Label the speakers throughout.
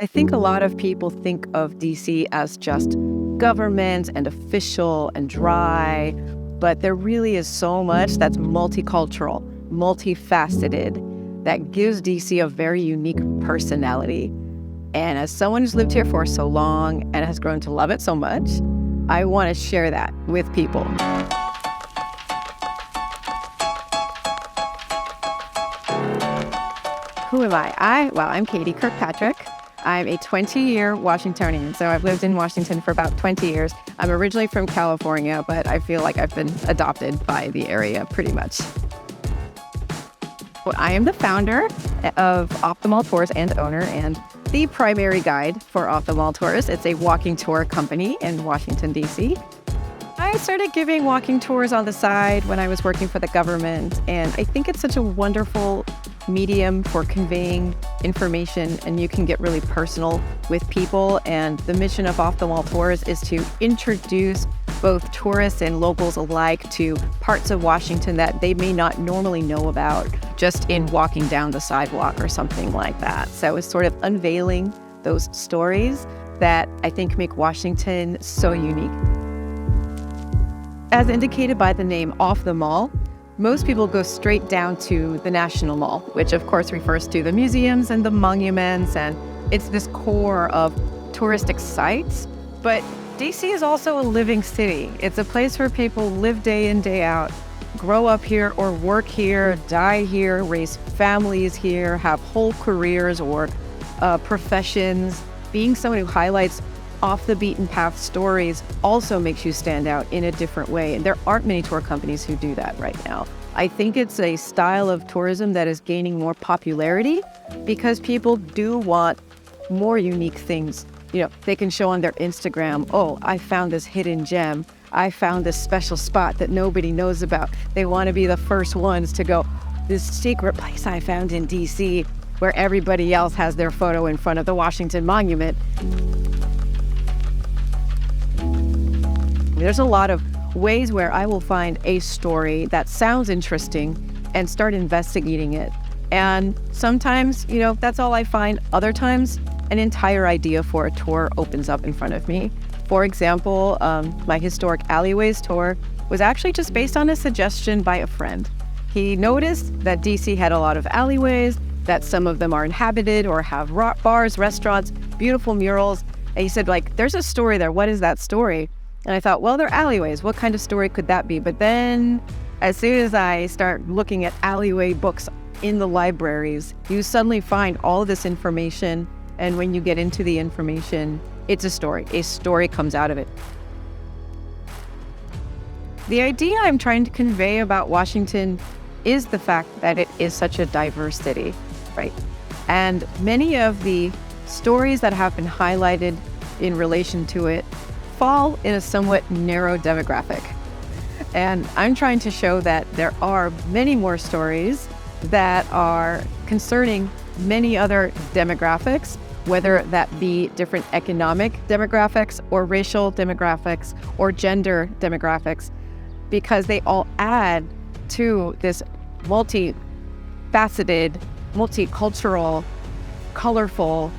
Speaker 1: I think a lot of people think of DC as just government and official and dry, but there really is so much that's multicultural, multifaceted, that gives DC a very unique personality. And as someone who's lived here for so long and has grown to love it so much, I want to share that with people. Who am I? I'm Katie Kirkpatrick. I'm a 20-year Washingtonian, so I've lived in Washington for about 20 years. I'm originally from California, but I feel like I've been adopted by the area pretty much. Well, I am the founder of Off the Mall Tours and owner and the primary guide for Off the Mall Tours. It's a walking tour company in Washington, D.C. I started giving walking tours on the side when I was working for the government, and I think it's such a wonderful medium for conveying information, and you can get really personal with people. And the mission of Off the Mall Tours is to introduce both tourists and locals alike to parts of Washington that they may not normally know about just in walking down the sidewalk or something like that. So it's sort of unveiling those stories that I think make Washington so unique. As indicated by the name Off the Mall, most people go straight down to the National Mall, which of course refers to the museums and the monuments, and it's this core of touristic sites. But DC is also a living city. It's a place where people live day in, day out, grow up here or work here, die here, raise families here, have whole careers or professions. Being someone who highlights off the beaten path stories also makes you stand out in a different way. And there aren't many tour companies who do that right now. I think it's a style of tourism that is gaining more popularity because people do want more unique things. You know, they can show on their Instagram, oh, I found this hidden gem. I found this special spot that nobody knows about. They want to be the first ones to go, this secret place I found in DC, where everybody else has their photo in front of the Washington Monument. There's a lot of ways where I will find a story that sounds interesting and start investigating it. And sometimes, that's all I find. Other times, an entire idea for a tour opens up in front of me. For example, my historic alleyways tour was actually just based on a suggestion by a friend. He noticed that DC had a lot of alleyways, that some of them are inhabited or have bars, restaurants, beautiful murals. And he said, there's a story there. What is that story? And I thought, well, they're alleyways. What kind of story could that be? But then as soon as I start looking at alleyway books in the libraries, you suddenly find all of this information. And when you get into the information, it's a story. A story comes out of it. The idea I'm trying to convey about Washington is the fact that it is such a diverse city, right? And many of the stories that have been highlighted in relation to it fall in a somewhat narrow demographic. And I'm trying to show that there are many more stories that are concerning many other demographics, whether that be different economic demographics or racial demographics or gender demographics, because they all add to this multifaceted, multicultural, colorful,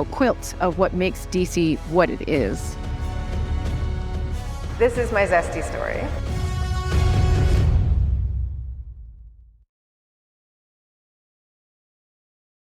Speaker 1: quilt of what makes DC what it is. This is my Zesty Story.